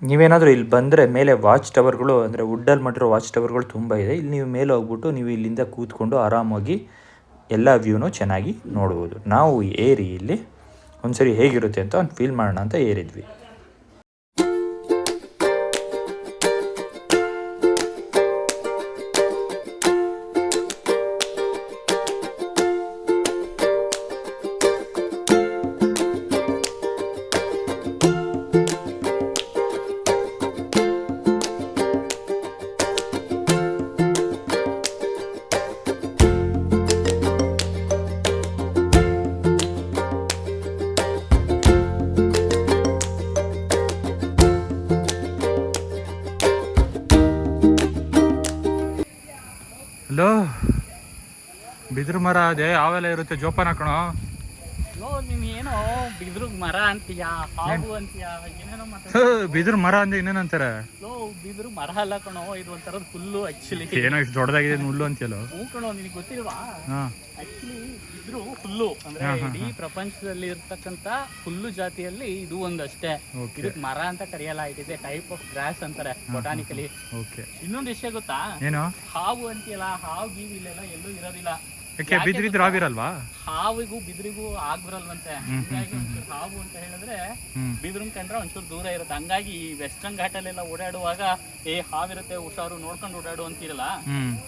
[SPEAKER 3] ನೀವೇನಾದರೂ ಇಲ್ಲಿ ಬಂದರೆ ಮೇಲೆ ವಾಚ್ ಟವರ್ಗಳು, ಅಂದರೆ ವುಡ್ಡಲ್ಲಿ ಮಾಡಿರೋ ವಾಚ್ ಟವರ್ಗಳು ತುಂಬ ಇದೆ. ಇಲ್ಲಿ ನೀವು ಮೇಲೆ ಹೋಗ್ಬಿಟ್ಟು ನೀವು ಇಲ್ಲಿಂದ ಕೂತ್ಕೊಂಡು ಆರಾಮಾಗಿ ಎಲ್ಲ ವ್ಯೂನೂ ಚೆನ್ನಾಗಿ ನೋಡ್ಬೋದು. ನಾವು ಏರಿ ಇಲ್ಲಿ ಒಂದ್ಸರಿ ಹೇಗಿರುತ್ತೆ ಅಂತ ಒಂದು ಫೀಲ್ ಮಾಡೋಣ ಅಂತ ಏರಿದ್ವಿ.
[SPEAKER 1] ಹಲೋ, ಬಿದಿರು ಮರ ಅದೇ ಯಾವೆಲ್ಲ ಇರುತ್ತೆ ಜೋಪಾನ ಕಣೋ.
[SPEAKER 2] ನೀನ್ ಏನೋ ಬಿದ್ರು ಮರ ಅಂತೀಯ, ಹಾವು ಅಂತೀಯ, ಏನೇನೋ
[SPEAKER 1] ಬಿದಿರು ಮರ ಅಂದ್ರೆ ಇನ್ನೇನಂತಾರೆ.
[SPEAKER 2] ಬಿದ್ರು ಮರ ಅಲ್ಲ ಕಣೋ, ಇದು ಒಂಥರದ ಹುಲ್ಲು. ಆಕ್ಚುಲಿ
[SPEAKER 1] ಏನೋ ಇಷ್ಟು ದೊಡ್ಡದಾಗಿದೆ ಹುಲ್ಲು ಅಂತೀಯಲ್ಲ.
[SPEAKER 2] ಹ್ಞೂ ಕಣೋ, ನಿನಗೆ ಗೊತ್ತಿಲ್ವಾ? ಆಕ್ಚುಲಿ ಬಿದ್ರು ಹುಲ್ಲು ಅಂದ್ರೆ ಇಡೀ ಪ್ರಪಂಚದಲ್ಲಿ ಇರ್ತಕ್ಕಂತ ಹುಲ್ಲು ಜಾತಿಯಲ್ಲಿ ಇದು ಒಂದಷ್ಟೇ. ಇದಕ್ಕೆ ಮರ ಅಂತ ಕರೆಯಲ್ಲ. It is a type of grass ಅಂತಾರೆ ಬೊಟಾನಿಕಲಿ. ಇನ್ನೊಂದು ವಿಷಯ ಗೊತ್ತಾ? ಏನು? ಹಾವು ಅಂತೀಯಲ್ಲ, ಹಾವು ಗೀವು ಇಲ್ಲೆಲ್ಲ ಎಲ್ಲೂ ಇರೋದಿಲ್ಲ.
[SPEAKER 1] ಬಿದ್ರಿದ್ರು ಹಾವಿರಲ್ವಾ?
[SPEAKER 2] ಹಾವಿಗೂ ಬಿದ್ರಿಗೂ ಆಗ್ಬರಲ್ವಂತೆ. ಹಂಗಾಗಿ ಹಾವು ಅಂತ ಹೇಳಿದ್ರೆ ಬಿದ್ರನ್ ಕಂಡ್ರೆ ಒಂಚೂರು ದೂರ ಇರುತ್ತೆ. ಹಂಗಾಗಿ ಈ ವೆಸ್ಟರ್ನ್ ಘಾಟಲ್ಲೆಲ್ಲ ಓಡಾಡುವಾಗ ಹಾವಿರುತ್ತೆ ಹುಷಾರು ನೋಡ್ಕೊಂಡು ಓಡಾಡು ಅಂತಿರಲ್ಲ,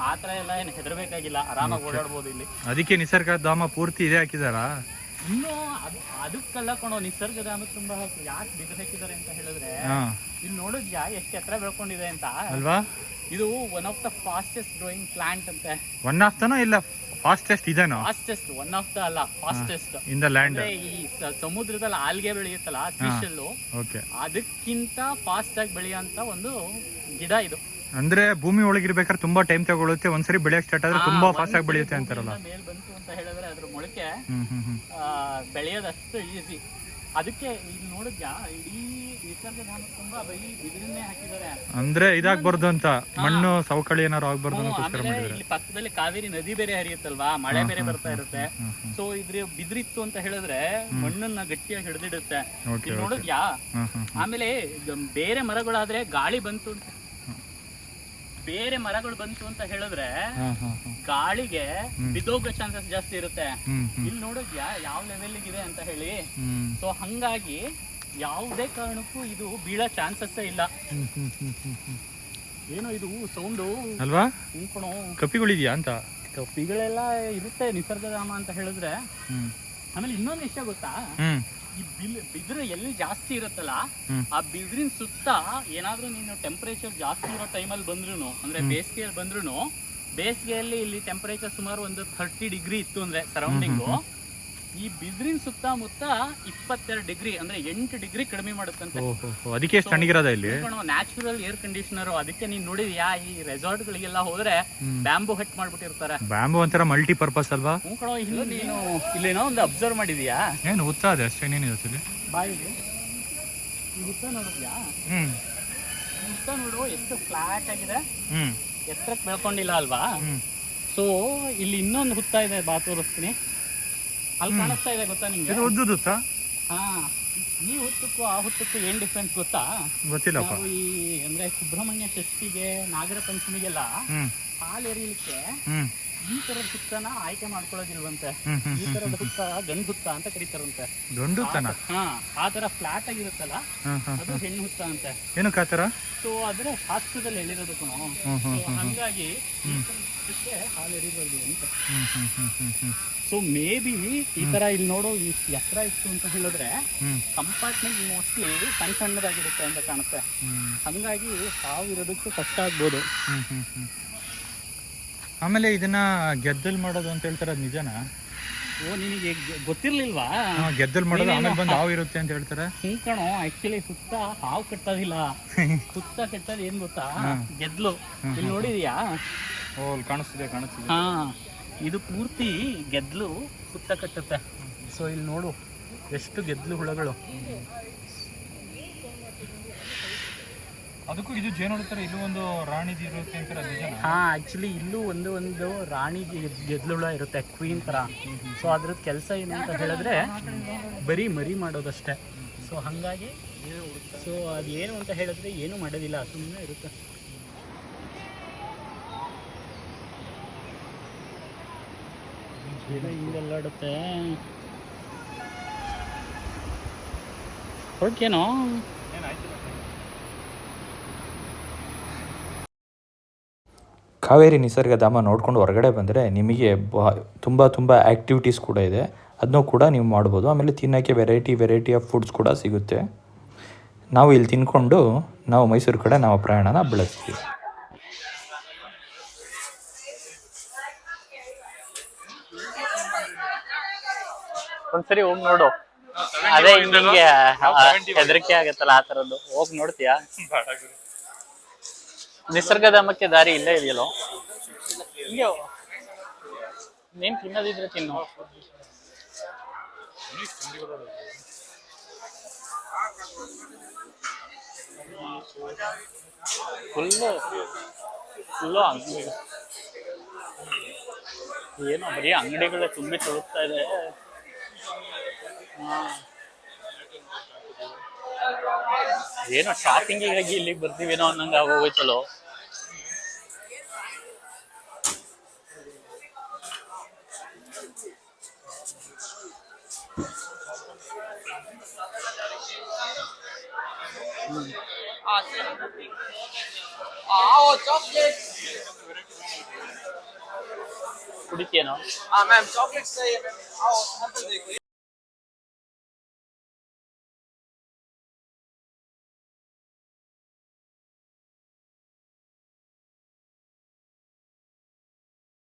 [SPEAKER 2] ಆತರ ಎಲ್ಲ ಏನ್ ಹೆದರ್ಬೇಕಾಗಿಲ್ಲ, ಆರಾಮಾಗಿ ಓಡಾಡ್ಬೋದು ಇಲ್ಲಿ.
[SPEAKER 1] ಅದಕ್ಕೆ ನಿಸರ್ಗಧಾಮ ಪೂರ್ತಿ ಇದೆ ಹಾಕಿದಾರ.
[SPEAKER 2] ಇನ್ನು ಅದಕ್ಕೆಲ್ಲ ಕಣೋ ನಿಸರ್ಗಧಾಮ ತುಂಬಾ ಯಾಕೆ ಬಿದ್ರು ಹಾಕಿದ್ದಾರೆ ಅಂತ ಹೇಳಿದ್ರೆ, ಇಲ್ಲಿ ನೋಡಿದ್ಯಾ ಎಷ್ಟು ಎತ್ತರ ಬೆಳ್ಕೊಂಡಿದೆ ಅಂತ ಅಲ್ವಾ? ಇದು one of the fastest growing plant ಅಂತೆ.
[SPEAKER 1] ಒನ್ ಆಫ್ ದ ಇಲ್ಲ ಫಾಸ್ಟೆಸ್ಟ್ ಇದೆನೋ?
[SPEAKER 2] ಫಾಸ್ಟೆಸ್ಟ್, ಒನ್ ಆಫ್ ದ ಅಲ್ಲ, ಫಾಸ್ಟೆಸ್ಟ್
[SPEAKER 1] ಇನ್ ದ ಲ್ಯಾಂಡ್.
[SPEAKER 2] ಈ ಸಮುದ್ರದಲ್ಲಿ ಆಲ್ಗೆ ಬೆಳೆಯುತ್ತಲ್ಲ ಫಿಶ್, ಅದಕ್ಕಿಂತ ಫಾಸ್ಟ್ ಆಗಿ ಬೆಳೆಯುವಂತ ಒಂದು ಗಿಡ ಇದು.
[SPEAKER 1] ಅಂದ್ರೆ ಭೂಮಿ ಒಳಗಿರ್ಬೇಕಾದ್ರೆ ತುಂಬಾ ಟೈಮ್ ತಗೊಳುತ್ತೆ, ಒಂದ್ಸರಿ ಬೆಳೆಯಕ್ ಸ್ಟಾರ್ಟ್ ಆದ್ರೆ ತುಂಬಾ ಫಾಸ್ಟ್ ಆಗಿ ಬೆಳೆಯುತ್ತೆ ಅಂತಾರಲ್ಲ.
[SPEAKER 2] ಮೇಲ್ ಬಂತು ಅಂತ ಹೇಳಿದ್ರೆ ಅದ್ರ ಮೊಳಕೆ ಬೆಳೆಯೋದಷ್ಟು ಈಸಿ. ಅದಕ್ಕೆ ಇಲ್ಲಿ ನೋಡಿದ್ಯಾ ಇಡೀ ನಿಸರ್ಗಧಾಮ ತುಂಬಾ ಬರೀ ಬಿದಿರನ್ನೇ ಹಾಕಿದ್ದಾರೆ.
[SPEAKER 1] ಅಂದ್ರೆ ಇದಾಗಬಾರ್ದು ಅಂತ, ಮಣ್ಣು ಸವಕಳಿ ಏನಾರು ಆಗ್ಬಾರ್ದು ಅಂತ.
[SPEAKER 2] ಇಲ್ಲಿ ಪಕ್ಕದಲ್ಲಿ ಕಾವೇರಿ ನದಿ ಬೇರೆ ಹರಿಯುತ್ತಲ್ವಾ, ಮಳೆ ಬೇರೆ ಬರ್ತಾ ಇರುತ್ತೆ. ಸೊ ಇದ್ರ ಬಿದ್ರಿತ್ತು ಅಂತ ಹೇಳಿದ್ರೆ ಮಣ್ಣನ್ನ ಗಟ್ಟಿಯಾಗಿ ಹಿಡಿದಿಡುತ್ತೆ. ನೋಡಿದ್ಯಾ? ಆಮೇಲೆ ಬೇರೆ ಮರಗಳಾದ್ರೆ ಗಾಳಿ ಬಂತು ಅಂತ, ಬೇರೆ ಮರಗಳು ಬಂತು ಅಂತ ಹೇಳಿದ್ರೆ ಗಾಳಿಗೆ ಬಿದ್ದೋಗೋ ಚಾನ್ಸಸ್ ಜಾಸ್ತಿ ಇರುತ್ತೆ. ಇಲ್ಲಿ ನೋಡಿದ್ಯಾ ಯಾವ ಲೆವೆಲ್ ಇದೆ ಅಂತ ಹೇಳಿ. ಸೊ ಹಂಗಾಗಿ ಯಾವುದೇ ಕಾರಣಕ್ಕೂ ಇದು ಬೀಳೋ ಚಾನ್ಸಸ್ ಇಲ್ಲ. ಏನೋ ಇದು ಸೌಂಡು
[SPEAKER 1] ಅಲ್ವಾ? ಕಪಿಗಳಿದ್ಯಾ ಅಂತ?
[SPEAKER 2] ಕಪಿಗಳೆಲ್ಲ ಇರುತ್ತೆ ನಿಸರ್ಗಧಾಮ ಅಂತ ಹೇಳಿದ್ರೆ. ಆಮೇಲೆ ಇನ್ನೊಂದು ವಿಷಯ ಗೊತ್ತಾ? ಈ ಬಿದಿರು ಎಲ್ಲಿ ಜಾಸ್ತಿ ಇರುತ್ತಲ್ಲ, ಆ ಬಿದಿರಿನ ಸುತ್ತ ಏನಾದ್ರೂ ನೀನು ಟೆಂಪರೇಚರ್ ಜಾಸ್ತಿ ಇರೋ ಟೈಮಲ್ಲಿ ಬಂದ್ರು, ಅಂದ್ರೆ ಬೇಸಿಗೆಯಲ್ಲಿ ಬಂದ್ರು, ಬೇಸಿಗೆಯಲ್ಲಿ ಇಲ್ಲಿ ಟೆಂಪರೇಚರ್ ಸುಮಾರು ಒಂದು 30 ಡಿಗ್ರಿ ಇತ್ತು ಅಂದ್ರೆ ಸರೌಂಡಿಂಗು, ಈ ಬಿದಿರಿನ ಸುತ್ತಮುತ್ತ 22 ಡಿಗ್ರಿ ಅಂದ್ರೆ 8 ಡಿಗ್ರಿ ಕಡಿಮೆ ಮಾಡುತ್ತಂತೆ.
[SPEAKER 1] ಅದಕ್ಕೆ ತಣ್ಣಗಿರೋದ ಇಲ್ಲಿ
[SPEAKER 2] ನ್ಯಾಚುರಲ್ ಏರ್ ಕಂಡೀಷನರ್. ಅದಕ್ಕೆ ನೀನ್ ನೋಡಿದ್ಯಾ ಈ ರೆಸಾರ್ಟ್ ಗಳಿಗೆಲ್ಲ ಹೋದ್ರೆ ಬ್ಯಾಂಬೂ ಹಟ್ ಮಾಡ್ಬಿಟ್ಟಿರ್ತಾರೆ.
[SPEAKER 1] ಬ್ಯಾಂಬೂ ಒಂಥರ ಮಲ್ಟಿ ಪರ್ಪಸ್ ಅಲ್ವಾ?
[SPEAKER 2] ನೀನು ಇಲ್ಲೇನೋ ಒಂದು ಅಬ್ಸರ್ವ್ ಮಾಡಿದ್ಯಾ?
[SPEAKER 1] ಏನು ಉತ್ತಾದೆ ಅಷ್ಟೇ, ಏನಿದೆ
[SPEAKER 2] ಬಾಯಿಗೆ ಈ ಹುತ್ತ ನೋಡಿದ್ಯಾ? ಹುತ್ತ ನೋಡು ಎಷ್ಟು ಫ್ಲಾಟ್ ಆಗಿದೆ, ಎತ್ತರಕ್ಕೆ ಬೆಳ್ಕೊಂಡಿಲ್ಲ ಅಲ್ವಾ? ಸೊ ಇಲ್ಲಿ ಇನ್ನೊಂದು ಹುತ್ತ ಇದೆ, ಬಾ ತೋರಿಸ್ತೀನಿ. ಅಲ್ಲಿ ಕಾಣಿಸ್ತಾ ಇದೆ ಗೊತ್ತಾ ನಿಂಗೆ?
[SPEAKER 1] ಉದ್ದುದುತ್ತಾ?
[SPEAKER 2] ಹಾ ಈ ಹುತ್ತಕ್ಕೂ ಆ ಹುತ್ತಕ್ಕೂ ಏನ್ ಡಿಫ್ರೆನ್ಸ್ ಗೊತ್ತಾ?
[SPEAKER 1] ಗೊತ್ತಿಲ್ಲಪ್ಪ.
[SPEAKER 2] ನಾವು ಈ ಅಂದ್ರೆ ಸುಬ್ರಹ್ಮಣ್ಯ ಷಷ್ಠಿಗೆ, ನಾಗರ ಪಂಚಮಿಗೆಲ್ಲ ಹಾಲು ಎರೀಲಿಕ್ಕೆ ಈ ತರದ ಹುತ್ತನ ಆಯ್ಕೆ ಮಾಡ್ಕೊಳ್ಳೋದಿಲ್ವಂತೆ. ಈ ತರದ ಹುತ್ತ ಗಂಡು ಹುತ್ತ ಅಂತ ಕರೀತಾರಂತೆ.
[SPEAKER 1] ಗಂಡು ಹುತ್ತನ?
[SPEAKER 2] ಹಾ, ಆ ತರ ಫ್ಲಾಟ್ ಆಗಿರುತ್ತಲ್ಲ ಅದು ಹೆಣ್ಣು ಹುತ್ತ ಅಂತೆ.
[SPEAKER 1] ಏನಕ್ಕೆ ಆತರ?
[SPEAKER 2] ಸೊ ಅದ್ರೆ ಶಾಸ್ತ್ರದಲ್ಲಿ ಹೇಳಿರೋದಕ್ಕೂ ಹಂಗಾಗಿ ಹಾಲು ಎರಿಬಾರ್ದು ಅಂತ. ಸೊ ಮೇ ಬಿ ಈ ತರ ಇಲ್ಲಿ ನೋಡೋ ಈ ಎತ್ತರ ಇತ್ತು ಅಂತ ಹೇಳಿದ್ರೆ ಕಂಪಾರ್ಟ್ಮೆಂಟ್ ಮೋಸ್ಟ್ಲಿ ಸಣ್ಣ ಸಣ್ಣದಾಗಿರುತ್ತೆ ಅಂತ ಕಾಣುತ್ತೆ. ಹಂಗಾಗಿ ಹಾವು ಇರೋದಕ್ಕೂ ಕಷ್ಟ ಆಗ್ಬೋದು.
[SPEAKER 1] ಆಮೇಲೆ ಇದನ್ನ ಗೆದ್ದಲ್ ಮಾಡೋದು ಅಂತ ಹೇಳ್ತಾರೆ, ಅದು ನಿಜನಾ?
[SPEAKER 2] ಓ, ನಿನಗೆ ಗೊತ್ತಿರ್ಲಿಲ್ವಾ?
[SPEAKER 1] ಗೆದ್ದಲ್ ಮಾಡೋದು ಆಮೇಲೆ ಬಂದು ಹಾವು ಇರುತ್ತೆ ಅಂತ ಹೇಳ್ತಾರೆ.
[SPEAKER 2] ಕಣೋ, ಆಕ್ಚುಲಿ ಸುತ್ತ ಹಾವು ಕಟ್ಟೋದಿಲ್ಲ. ಸುತ್ತ ಕಟ್ಟೋದು ಏನ್ ಗೊತ್ತಾ? ಗೆದ್ಲು. ಇಲ್ಲಿ ನೋಡಿದ್ಯಾ?
[SPEAKER 1] ಓ, ಕಾಣಿಸ್ತಿದೆ.
[SPEAKER 2] ಹಾ, ಇದು ಪೂರ್ತಿ ಗೆದ್ಲು ಸುತ್ತ ಕಟ್ಟುತ್ತೆ. ಸೊ ಇಲ್ಲಿ ನೋಡು ಎಷ್ಟು ಗೆದ್ಲು ಹುಳಗಳು.
[SPEAKER 1] ಅದಕ್ಕೂ ಇದು ಜೇನು ತರ ಇಲ್ಲೂ ಒಂದು ರಾಣಿ ಇರುತ್ತೆ ಅಂತಾರೆ, ನಿಜನಾ?
[SPEAKER 2] ಹಾ, ಆಕ್ಚುಲಿ ಇಲ್ಲೂ ಒಂದು ರಾಣಿ ಗೆದ್ಲು ಹುಳ ಇರುತ್ತೆ, ಕ್ವೀನ್ ತರ. ಸೊ ಅದ್ರದ್ದು ಕೆಲಸ ಏನು ಅಂತ ಹೇಳಿದ್ರೆ ಬರೀ ಮರಿ ಮಾಡೋದಷ್ಟೇ. ಸೊ ಹಂಗಾಗಿ ಸೊ ಅದೇನು ಅಂತ ಹೇಳಿದ್ರೆ ಏನು ಮಾಡೋದಿಲ್ಲ, ಸುಮ್ಮನೆ ಇರುತ್ತೆ. ಹಿಂಗೆಲ್ಲಾಡುತ್ತೆ. ಹೊರಟೇನೋ?
[SPEAKER 3] ಕಾವೇರಿ ನಿಸರ್ಗಧಾಮ ನೋಡ್ಕೊಂಡು ಹೊರಗಡೆ ಬಂದರೆ ನಿಮಗೆ ತುಂಬ ಆ್ಯಕ್ಟಿವಿಟೀಸ್ ಕೂಡ ಇದೆ, ಅದನ್ನೂ ಕೂಡ ನೀವು ಮಾಡ್ಬೋದು. ಆಮೇಲೆ ತಿನ್ನೋಕ್ಕೆ ವೆರೈಟಿ ಆಫ್ ಫುಡ್ಸ್ ಕೂಡ ಸಿಗುತ್ತೆ. ನಾವು ಇಲ್ಲಿ ತಿನ್ಕೊಂಡು ನಾವು ಮೈಸೂರು ಕಡೆ ನಾವು ಪ್ರಯಾಣನ ಬೆಳೆಸ್ತೀವಿ.
[SPEAKER 2] ಒಂದ್ಸರಿ ಹೋಗಿ ನೋಡು. ಅದೇ ಹಿಂಗೆ ಹೆದರಿಕೆ ಆಗತ್ತಲ್ಲ ಆ ತರದ್ದು. ಹೋಗಿ ನೋಡ್ತೀಯಾ? ನಿಸರ್ಗಧಾಮಕ್ಕೆ ದಾರಿ ಇಲ್ಲೇ ಇದೆಯಲ್ಲೋ. ಹಿಂಗೆ ನೀನ್ ತಿನ್ನೋದಿದ್ರೆ ತಿನ್ನು. ಫುಲ್ಲು ಅಂಗಡಿ, ಏನೋ ಬರೀ ಅಂಗಡಿಗಳೇ ತುಂಬಿ ತುಳುಕ್ತಾ ಇದೆ. ಏನೋ ಶಾಪಿಂಗಿಗಾಗಿ ಇಲ್ಲಿಗೆ ಬರ್ತೀವೇನೋ ಅನ್ನಂಗೆ ಆಗೋಗೋಯ್ತಲ್ಲೋ. ಕುಡಿತೇನೋ?